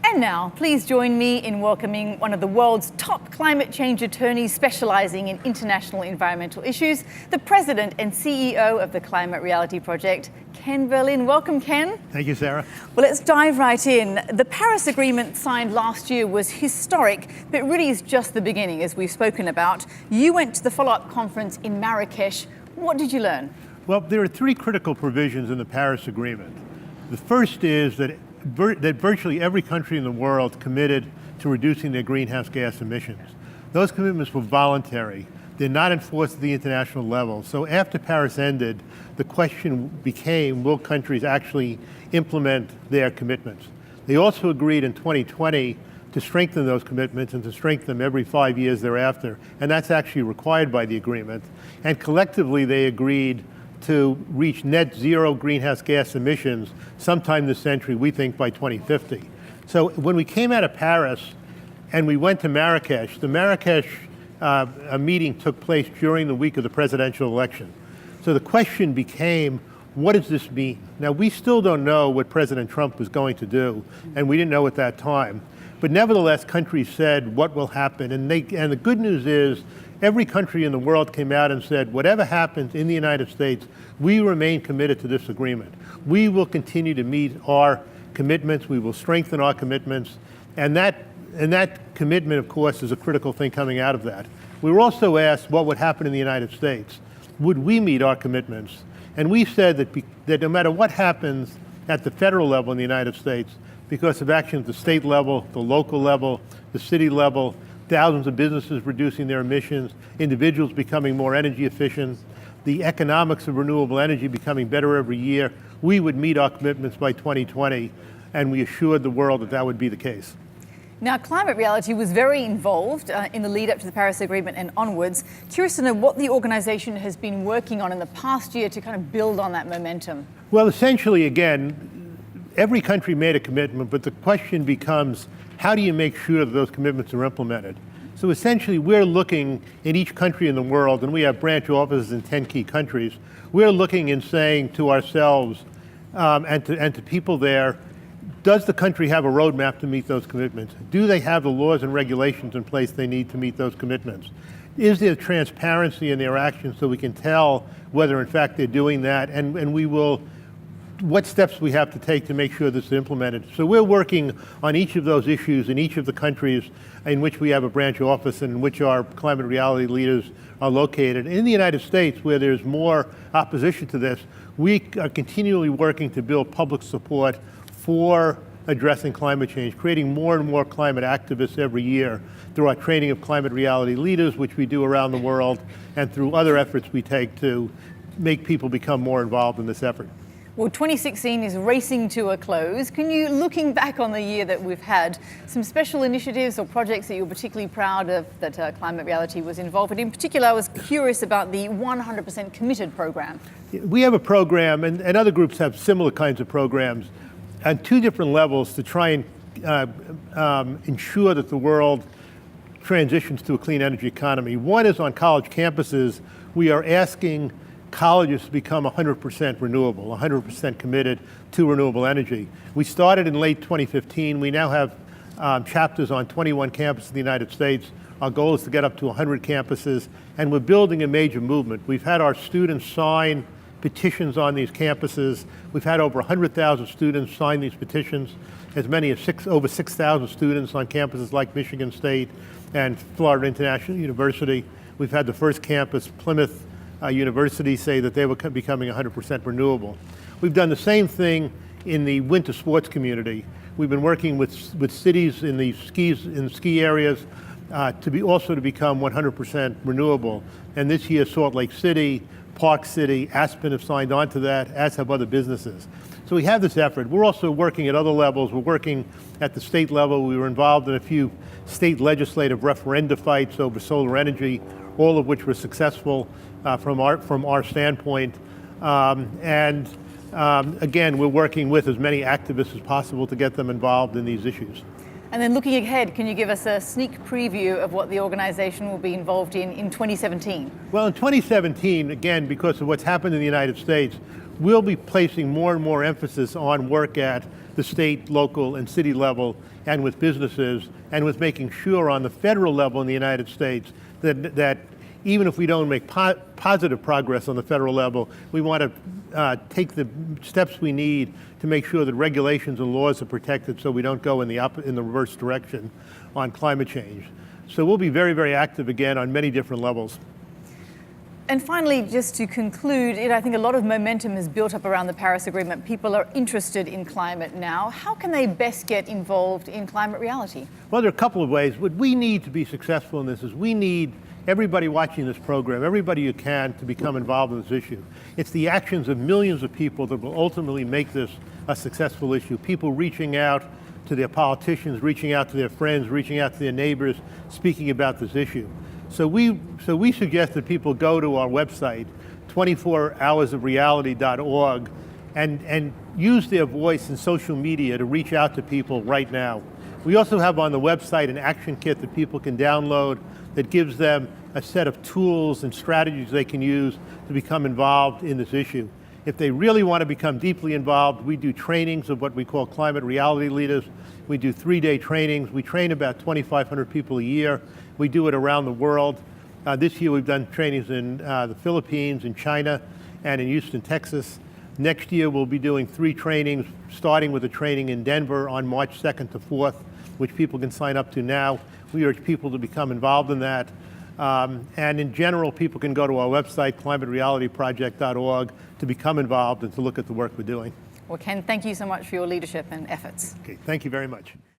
And now, please join me in welcoming one of the world's top climate change attorneys specialising in international environmental issues, the President and CEO of the Climate Reality Project, Ken Berlin. Welcome, Ken. Thank you, Sarah. Well, let's dive right in. The Paris Agreement signed last year was historic, but really is just the beginning, as we've spoken about. You went to the follow-up conference in Marrakesh. What did you learn? Well, there are three critical provisions in the Paris Agreement. The first is that virtually every country in the world committed to reducing their greenhouse gas emissions. Those commitments were voluntary. They're not enforced at the international level. So after Paris ended, the question became, will countries actually implement their commitments? They also agreed in 2020 to strengthen those commitments and to strengthen them every 5 years thereafter. And that's actually required by the agreement. And collectively, they agreed to reach net zero greenhouse gas emissions sometime this century, we think by 2050. So when we came out of Paris and we went to Marrakesh, the Marrakesh meeting took place during the week of the presidential election. So the question became, what does this mean? Now, we still don't know what President Trump was going to do, and we didn't know at that time. But nevertheless, countries said what will happen. And the good news is, every country in the world came out and said, whatever happens in the United States, we remain committed to this agreement. We will continue to meet our commitments. We will strengthen our commitments. And that commitment, of course, is a critical thing coming out of that. We were also asked what would happen in the United States. Would we meet our commitments? And we said that no matter what happens at the federal level in the United States, because of action at the state level, the local level, the city level, thousands of businesses reducing their emissions, individuals becoming more energy efficient, the economics of renewable energy becoming better every year, we would meet our commitments by 2020, and we assured the world that that would be the case. Now, Climate Reality was very involved in the lead up to the Paris Agreement and onwards. Curious to know what the organisation has been working on in the past year to kind of build on that momentum. Well, essentially, again, every country made a commitment, but the question becomes, how do you make sure that those commitments are implemented? So essentially, we're looking in each country in the world, and we have branch offices in 10 key countries, we're looking and saying to ourselves and to people there, does the country have a roadmap to meet those commitments? Do they have the laws and regulations in place they need to meet those commitments? Is there transparency in their actions so we can tell whether in fact they're doing that, and we will, what steps we have to take to make sure this is implemented. So we're working on each of those issues in each of the countries in which we have a branch office and in which our climate reality leaders are located. In the United States, where there's more opposition to this, we are continually working to build public support for addressing climate change, creating more and more climate activists every year through our training of climate reality leaders, which we do around the world, and through other efforts we take to make people become more involved in this effort. Well, 2016 is racing to a close. Can you, looking back on the year that we've had, some special initiatives or projects that you're particularly proud of that Climate Reality was involved in? In particular, I was curious about the 100% Committed program. We have a program, and other groups have similar kinds of programs, on two different levels to try and ensure that the world transitions to a clean energy economy. One is on college campuses. We are asking colleges to become 100% renewable, 100% committed to renewable energy. We started in late 2015. We now have chapters on 21 campuses in the United States. Our goal is to get up to 100 campuses, and we're building a major movement. We've had our students sign petitions on these campuses. We've had over 100,000 students sign these petitions, as many as over 6,000 students on campuses like Michigan State and Florida International University. We've had the first campus, Plymouth University, say that they were becoming 100% renewable. We've done the same thing in the winter sports community. We've been working with cities in the ski areas to become 100% renewable. And this year, Salt Lake City, Park City, Aspen have signed on to that, as have other businesses. So we have this effort. We're also working at other levels. We're working at the state level. We were involved in a few state legislative referenda fights over solar energy, all of which were successful from our standpoint. Again, we're working with as many activists as possible to get them involved in these issues. And then looking ahead, can you give us a sneak preview of what the organization will be involved in 2017? Well, in 2017, again, because of what's happened in the United States, we'll be placing more and more emphasis on work at the state, local, and city level, and with businesses, and with making sure on the federal level in the United States that even if we don't make positive progress on the federal level, we want to take the steps we need to make sure that regulations and laws are protected so we don't go in the reverse direction on climate change. So we'll be very, very active again on many different levels. And finally, just to conclude, I think a lot of momentum is built up around the Paris Agreement. People are interested in climate now. How can they best get involved in climate reality? Well, there are a couple of ways. What we need to be successful in this is we need everybody watching this program, everybody who can, to become involved in this issue. It's the actions of millions of people that will ultimately make this a successful issue. People reaching out to their politicians, reaching out to their friends, reaching out to their neighbors, speaking about this issue. So we suggest that people go to our website, 24hoursofreality.org, and use their voice in social media to reach out to people right now. We also have on the website an action kit that people can download that gives them a set of tools and strategies they can use to become involved in this issue. If they really want to become deeply involved, we do trainings of what we call climate reality leaders. We do 3-day trainings. We train about 2,500 people a year. We do it around the world. This year we've done trainings in the Philippines, in China, and in Houston, Texas. Next year we'll be doing 3 trainings, starting with a training in Denver on March 2nd to 4th, which people can sign up to now. We urge people to become involved in that. And in general, people can go to our website, climaterealityproject.org, to become involved and to look at the work we're doing. Well, Ken, thank you so much for your leadership and efforts. Okay, thank you very much.